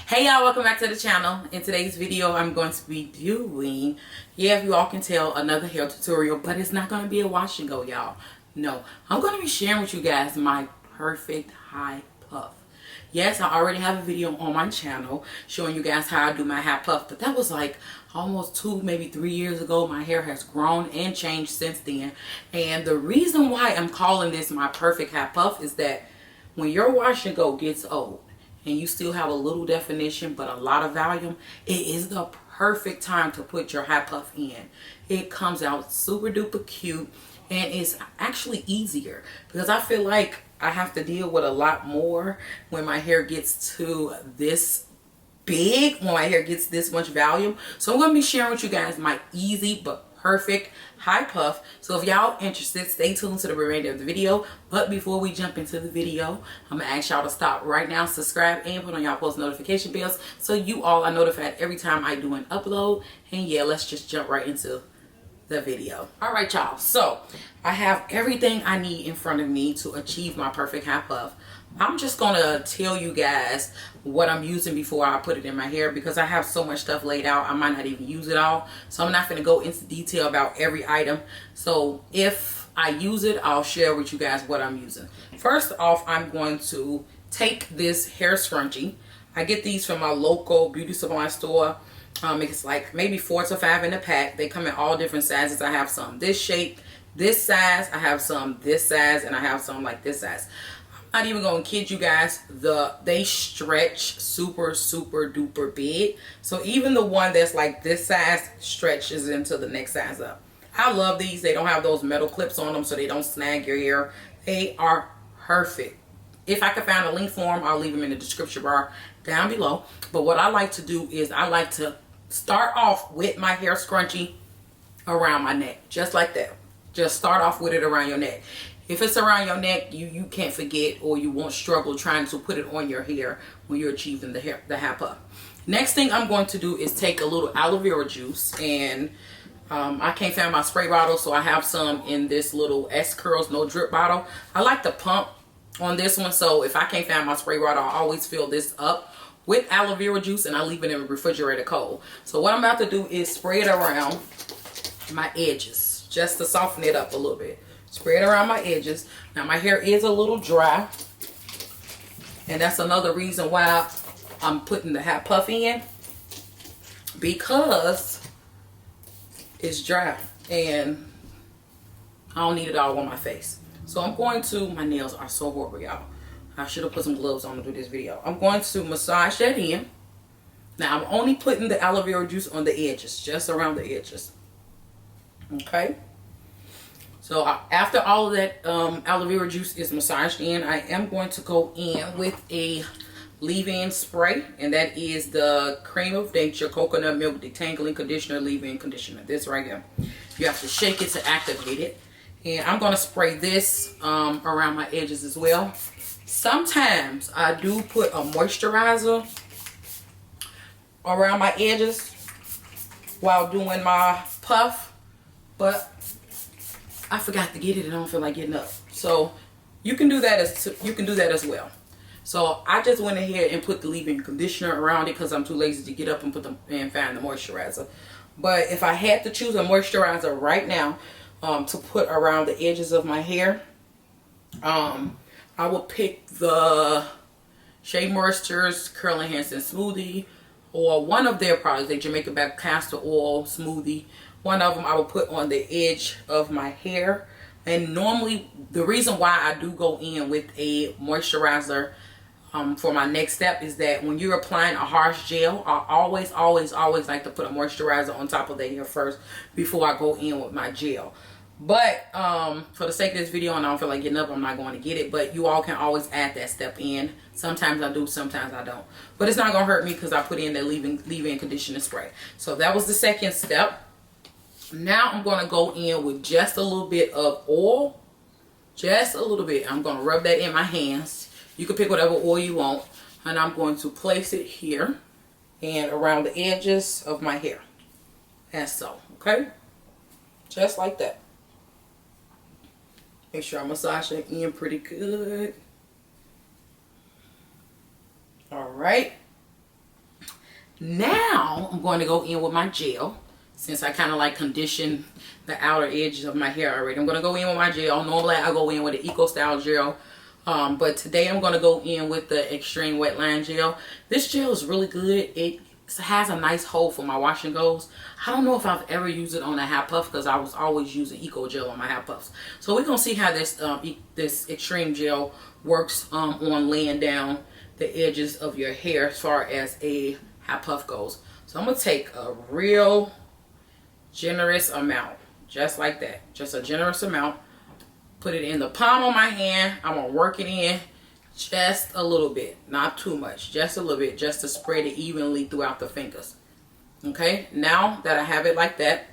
Hey y'all, welcome back to the channel. In today's video I'm going to be doing, if you all can tell, another hair tutorial, but it's not going to be a wash and go, y'all. No, I'm going to be sharing with you guys my perfect high puff. Yes, I already have a video on my channel showing you guys how I do my high puff, but that was like almost 2, maybe 3 years ago. My hair has grown and changed since then, and the reason why I'm calling this my perfect high puff is that when your wash and go gets old and you still have a little definition but a lot of volume, it is the perfect time to put your high puff in. It comes out super duper cute and it's actually easier because I feel like I have to deal with a lot more when my hair gets to this big, when my hair gets this much volume. So I'm going to be sharing with you guys my easy but perfect high puff. So if y'all interested, stay tuned to the remainder of the video. But before we jump into the video, I'm gonna ask y'all to stop right now, subscribe, and put on y'all post notification bells so you all are notified every time I do an upload. And yeah, let's just jump right into the video. All right, y'all, so I have everything I need in front of me to achieve my perfect high puff. I'm just gonna tell you guys what I'm using before I put it in my hair because I have so much stuff laid out I might not even use it all, so I'm not gonna go into detail about every item. So if I use it, I'll share with you guys what I'm using. First off, I'm going to take this hair scrunchie. I get these from my local beauty supply store. It's like maybe 4 to 5 in a pack. They come in all different sizes. I have some this shape, this size, I have some this size, and I have some like this size. I'm not even gonna kid you guys, they stretch super duper big. So even the one that's like this size stretches into the next size up. I love these. They don't have those metal clips on them so they don't snag your hair. They are perfect. If I can find a link for them, I'll leave them in the description bar down below. But what I like to do is I like to start off with my hair scrunchie around my neck, just like that. Just start off with it around your neck. If it's around your neck, you can't forget, or you won't struggle trying to put it on your hair when you're achieving the high puff. Next thing I'm going to do is take a little aloe vera juice, and I can't find my spray bottle, so I have some in this little S Curls no drip bottle. I like to pump on this one, so if I can't find my spray bottle, I always fill this up with aloe vera juice and I leave it in the refrigerator cold. So what I'm about to do is spray it around my edges just to soften it up a little bit. Spray it around my edges. Now my hair is a little dry, and that's another reason why I'm putting the high puff in, because it's dry and I don't need it all on my face. So I'm going to, my nails are so horrible, y'all. I should have put some gloves on to do this video. I'm going to massage that in. Now I'm only putting the aloe vera juice on the edges, just around the edges. Okay. So after all of that aloe vera juice is massaged in, I am going to go in with a leave-in spray, and that is the Cream of Nature Coconut Milk Detangling Conditioner Leave-In Conditioner. This right here. You have to shake it to activate it. And I'm going to spray this around my edges as well. Sometimes I do put a moisturizer around my edges while doing my puff, but I forgot to get it and I don't feel like getting up. So you can do that as well. So I just went ahead and put the leave-in conditioner around it because I'm too lazy to get up and find the moisturizer. But if I had to choose a moisturizer right now to put around the edges of my hair, I will pick the Shea Moisture's Curl Enhancing Smoothie, or one of their products, the Jamaica Black Castor Oil Smoothie. One of them I will put on the edge of my hair. And normally, the reason why I do go in with a moisturizer for my next step is that when you're applying a harsh gel, I always like to put a moisturizer on top of the hair first before I go in with my gel. But for the sake of this video, and I don't feel like getting up, I'm not going to get it. But you all can always add that step in. Sometimes I do, sometimes I don't. But it's not going to hurt me because I put in the leave-in conditioner spray. So that was the second step. Now I'm going to go in with just a little bit of oil. Just a little bit. I'm going to rub that in my hands. You can pick whatever oil you want. And I'm going to place it here and around the edges of my hair. And so, okay? Just like that. Make sure I massage it in pretty good. All right. Now I'm going to go in with my gel. Since I kind of like condition the outer edges of my hair already, I'm going to go in with my gel. Normally I go in with the Eco Style gel. But today I'm going to go in with the Extreme Wet Line Gel. This gel is really good. It has a nice hold for my wash and goes. I don't know if I've ever used it on a hair puff because I was always using Eco Gel on my hair puffs. So we're going to see how this Extreme Gel works on laying down the edges of your hair as far as a hair puff goes. So I'm going to take a real generous amount, just like that. Just a generous amount. Put it in the palm of my hand. I'm going to work it in just a little bit, not too much, just a little bit, just to spread it evenly throughout the fingers. Okay, now that I have it like that,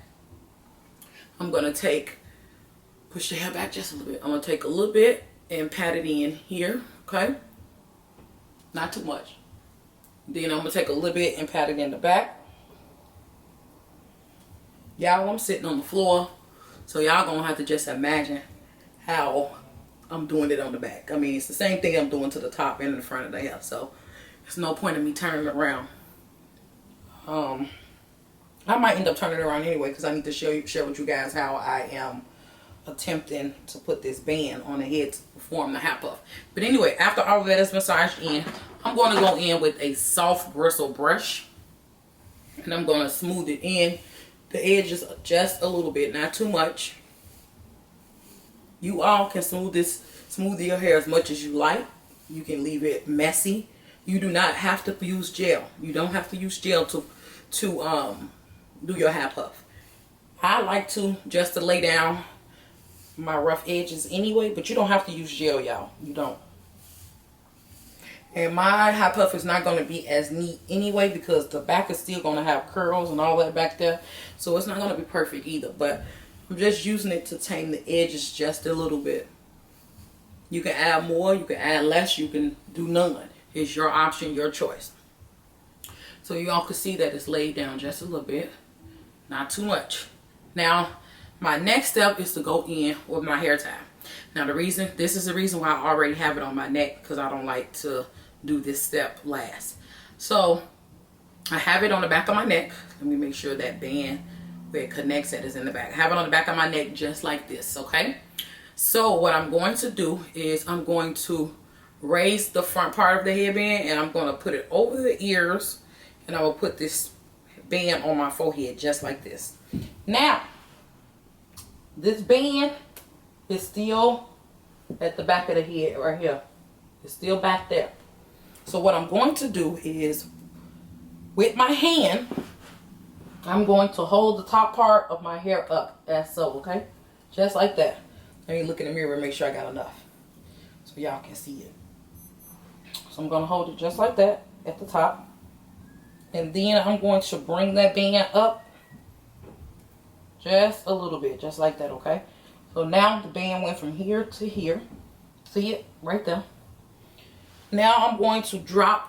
I'm going to push the hair back just a little bit. I'm going to take a little bit and pat it in here, okay? Not too much. Then I'm going to take a little bit and pat it in the back. Y'all, I'm sitting on the floor, so y'all going to have to just imagine how I'm doing it on the back. I mean, it's the same thing I'm doing to the top and the front of the hair, so there's no point in me turning it around. I might end up turning it around anyway because I need to share with you guys how I am attempting to put this band on the head to form the hair puff. But anyway, after all of that is massaged in, I'm going to go in with a soft bristle brush, and I'm going to smooth it in the edges just a little bit, not too much. You all can smooth your hair as much as you like. You can leave it messy. You do not have to use gel. You don't have to use gel to do your hair puff. I like to just to lay down my rough edges anyway, but you don't have to use gel, y'all. You don't. And my hair puff is not going to be as neat anyway because the back is still going to have curls and all that back there. So it's not going to be perfect either, but I'm just using it to tame the edges just a little bit. You can add more, you can add less, you can do none. It's your option, your choice. So you all can see that it's laid down just a little bit, not too much. Now, my next step is to go in with my hair tie. Now this is the reason why I already have it on my neck, because I don't like to do this step last. So I have it on the back of my neck. Let me make sure that band where it connects at is in the back. I have it on the back of my neck just like this, okay? So what I'm going to do is I'm going to raise the front part of the headband, and I'm going to put it over the ears, and I will put this band on my forehead just like this. Now, this band is still at the back of the head right here. It's still back there. So what I'm going to do is, with my hand, I'm going to hold the top part of my hair up as so, okay? Just like that. Let me look in the mirror and make sure I got enough so y'all can see it. So I'm going to hold it just like that at the top. And then I'm going to bring that band up just a little bit, just like that, okay? So now the band went from here to here. See it? Right there. Now I'm going to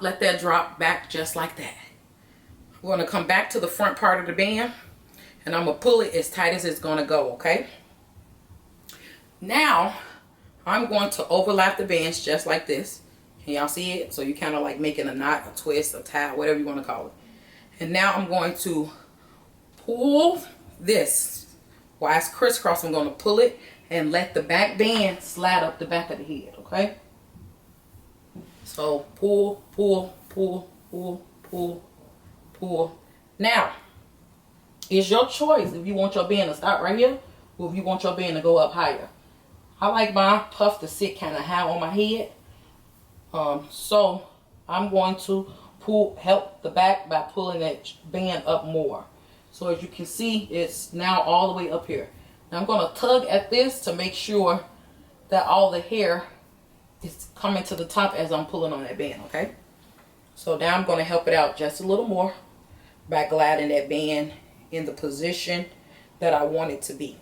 let that drop back just like that. I'm going to come back to the front part of the band, and I'm going to pull it as tight as it's going to go, okay? Now, I'm going to overlap the bands just like this. Can y'all see it? So you're kind of like making a knot, a twist, a tie, whatever you want to call it. And now I'm going to pull this. While it's crisscross, I'm going to pull it and let the back band slide up the back of the head, okay? So pull, pull, pull, pull, pull, pull. Now, it's your choice if you want your band to stop right here or if you want your band to go up higher. I like my puff to sit kind of high on my head. So I'm going to help the back by pulling that band up more. So as you can see, it's now all the way up here. Now I'm going to tug at this to make sure that all the hair is coming to the top as I'm pulling on that band, okay? So now I'm going to help it out just a little more by gliding that band in the position that I want it to be.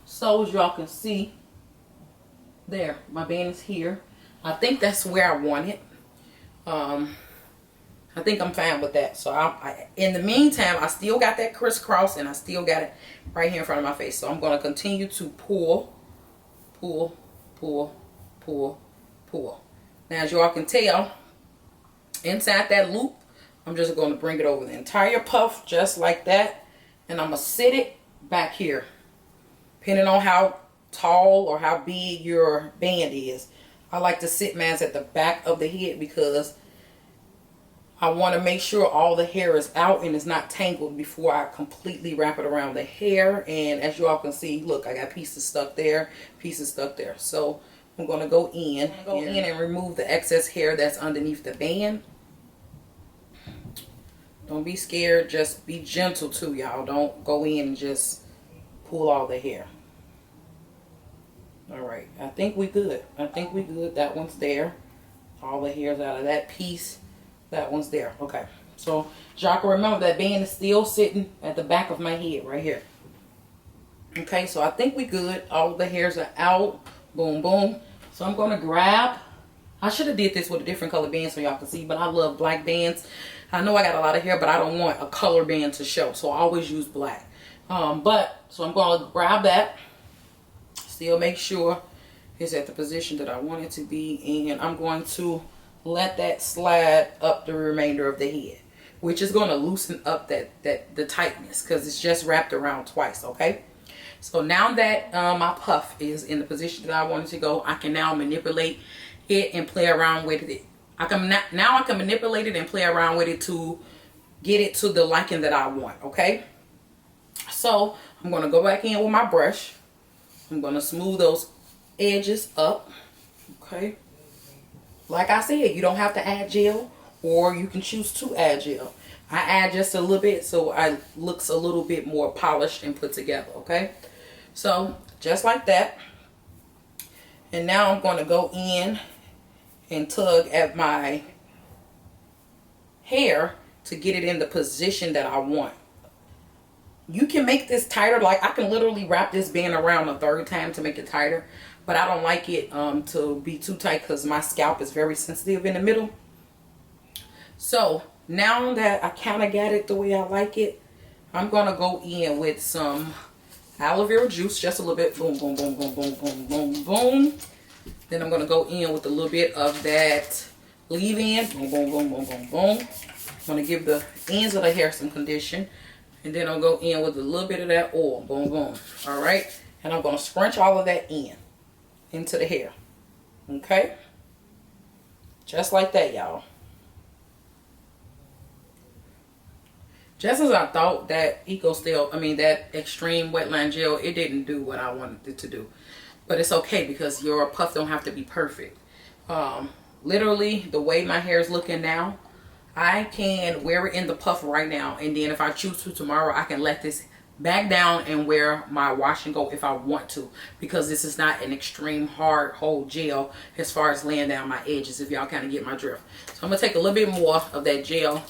So as y'all can see, there, my band is here. I think that's where I want it. I think I'm fine with that. So in the meantime, I still got that crisscross and I still got it right here in front of my face. So I'm going to continue to pull, pull, pull, pull, pull. Now as y'all can tell, inside that loop I'm just going to bring it over the entire puff just like that. And I'm going to sit it back here. Depending on how tall or how big your band is. I like to sit mine at the back of the head because I want to make sure all the hair is out and it's not tangled before I completely wrap it around the hair. And as you all can see, look, I got pieces stuck there, pieces stuck there. So I'm going to go in and remove the excess hair that's underneath the band. Don't be scared. Just be gentle too, y'all. Don't go in and just pull all the hair. All right. I think we good. I think we good. That one's there. All the hair's out of that piece. That one's there. Okay. So, y'all can remember that band is still sitting at the back of my head right here. Okay. So, I think we good. All of the hairs are out. Boom, boom. So, I'm going to grab. I should have did this with a different color band so y'all can see. But I love black bands. I know I got a lot of hair, but I don't want a color band to show. So, I always use black. So, I'm going to grab that. Still make sure it's at the position that I want it to be. And I'm going to let that slide up the remainder of the head, which is going to loosen up the tightness because it's just wrapped around twice. Okay, so now that my puff is in the position that I want it to go, I can now manipulate it and play around with it. I can manipulate it and play around with it to get it to the liking that I want. Okay, so I'm going to go back in with my brush. I'm going to smooth those edges up. Okay. Like I said, you don't have to add gel, or you can choose to add gel. I add just a little bit so it looks a little bit more polished and put together, okay? So, just like that. And now I'm going to go in and tug at my hair to get it in the position that I want. You can make this tighter. Like, I can literally wrap this band around a third time to make it tighter. But I don't like it to be too tight because my scalp is very sensitive in the middle. So now that I kind of got it the way I like it, I'm going to go in with some aloe vera juice. Just a little bit. Boom, boom, boom, boom, boom, boom, boom, boom. Then I'm going to go in with a little bit of that leave-in. Boom, boom, boom, boom, boom, boom. I'm going to give the ends of the hair some condition. And then I'll go in with a little bit of that oil. Boom, boom. All right. And I'm going to scrunch all of that into the hair. Okay, just like that, y'all. Just as I thought, that that extreme wetline gel, it didn't do what I wanted it to do, but it's okay because your puff don't have to be perfect. Literally, the way my hair is looking now, I can wear it in the puff right now, and then if I choose to tomorrow, I can let this back down and wear my wash and go if I want to, because this is not an extreme hard hold gel as far as laying down my edges, if y'all kind of get my drift. So I'm going to take a little bit more of that gel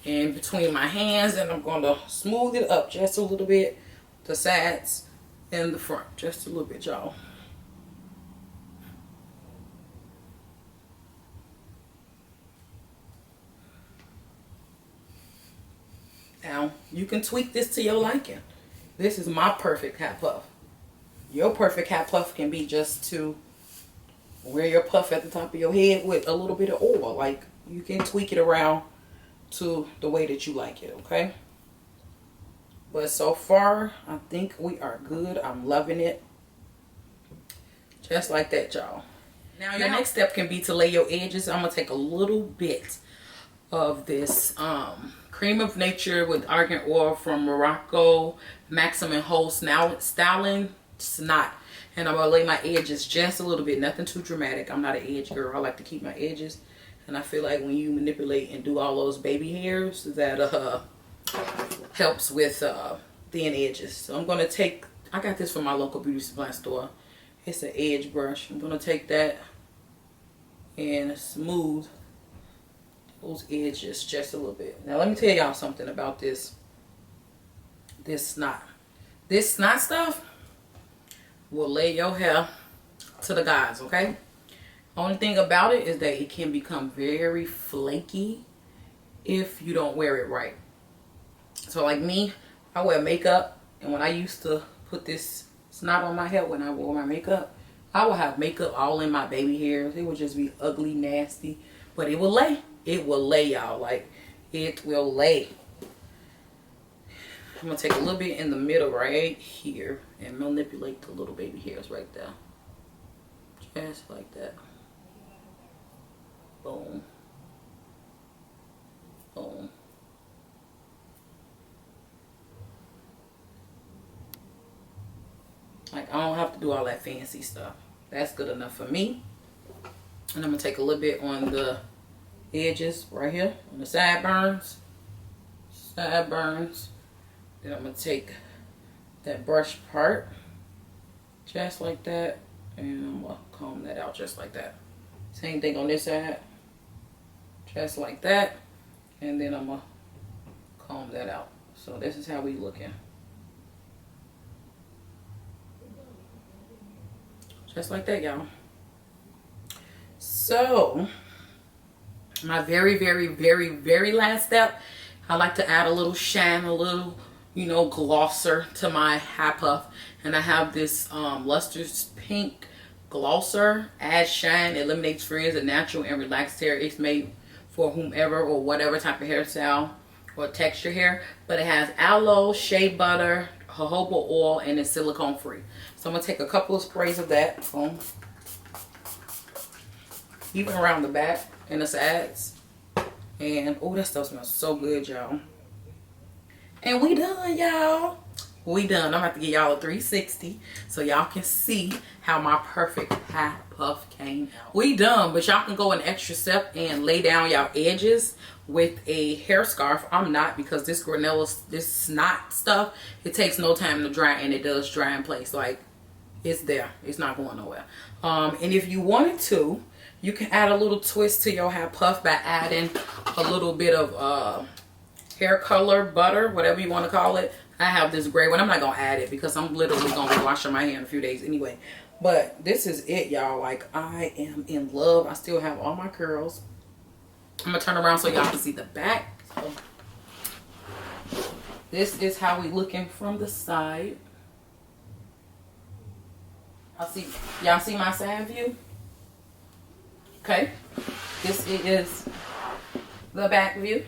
in between my hands, and I'm going to smooth it up just a little bit, the sides and the front, just a little bit, y'all. Now, you can tweak this to your liking. This is my perfect hat puff. Your perfect hat puff can be just to wear your puff at the top of your head with a little bit of oil. Like, you can tweak it around to the way that you like it, okay? But so far, I think we are good. I'm loving it. Just like that, y'all. Now, your next step can be to lay your edges. I'm going to take a little bit of this Cream of Nature with Argan Oil from Morocco Maximum Hold Styling Snot. And I'm going to lay my edges just a little bit. Nothing too dramatic. I'm not an edge girl. I like to keep my edges. And I feel like when you manipulate and do all those baby hairs, that helps with thin edges. So I'm going to take, I got this from my local beauty supply store. It's an edge brush. I'm going to take that and smooth those edges just a little bit. Now let me tell y'all something about this snot. This snot stuff will lay your hair to the gods, okay? Only thing about it is that it can become very flaky if you don't wear it right. So like me, I wear makeup, and when I used to put this snot on my hair when I wore my makeup, I would have makeup all in my baby hairs. It would just be ugly, nasty, but it would lay. It will lay, y'all. Like, it will lay. I'm gonna take a little bit in the middle right here and manipulate the little baby hairs right there. Just like that. Boom. Boom. Like, I don't have to do all that fancy stuff. That's good enough for me. And I'm gonna take a little bit on the edges right here, on the sideburns. Sideburns. Then I'm gonna take that brush part, just like that, and I'm gonna comb that out just like that. Same thing on this side, just like that, and then I'm gonna comb that out. So this is how we looking. Just like that, y'all. So my very last step, I like to add a little shine, a little, you know, glosser to my high puff. And I have this Luster's Pink glosser. Adds shine, eliminates frizz, a natural and relaxed hair. It's made for whomever or whatever type of hairstyle or texture hair. But it has aloe, shea butter, jojoba oil, and it's silicone free. So I'm going to take a couple of sprays of that. Boom. Even around the back and the sides. And, oh, that stuff smells so good, y'all. And we done, y'all. We done. I'm about to give y'all a 360 so y'all can see how my perfect high puff came out. We done, but y'all can go an extra step and lay down y'all edges with a hair scarf. I'm not, because this granella, this snot stuff, it takes no time to dry, and it does dry in place. Like, it's there. It's not going nowhere. And if you wanted to, you can add a little twist to your high puff by adding a little bit of hair color, butter, whatever you want to call it. I have this gray one. I'm not going to add it because I'm literally going to be washing my hair in a few days anyway. But this is it, y'all. Like, I am in love. I still have all my curls. I'm going to turn around so y'all can see the back. So, this is how we looking from the side. Y'all see my side view? Okay. This is the back view.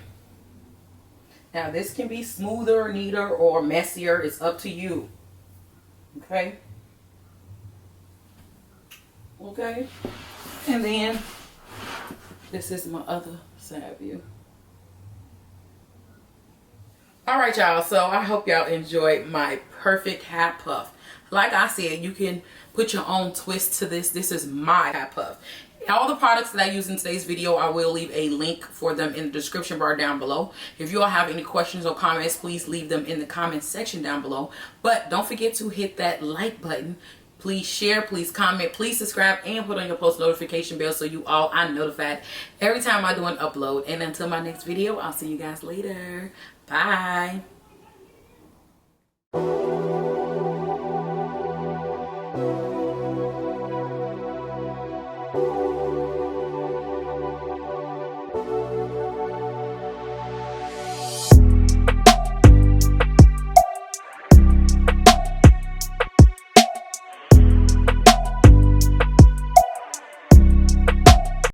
Now, this can be smoother, neater, or messier. It's up to you. Okay? Okay? And then, this is my other side view. Alright, y'all. So, I hope y'all enjoyed my perfect high puff. Like I said, you can put your own twist to this. This is my high puff. All the products that I use in today's video, I will leave a link for them in the description bar down below. If you all have any questions or comments, please leave them in the comment section down below. But don't forget to hit that like button. Please share, please comment, please subscribe, and put on your post notification bell so you all are notified every time I do an upload. And until my next video, I'll see you guys later. Bye.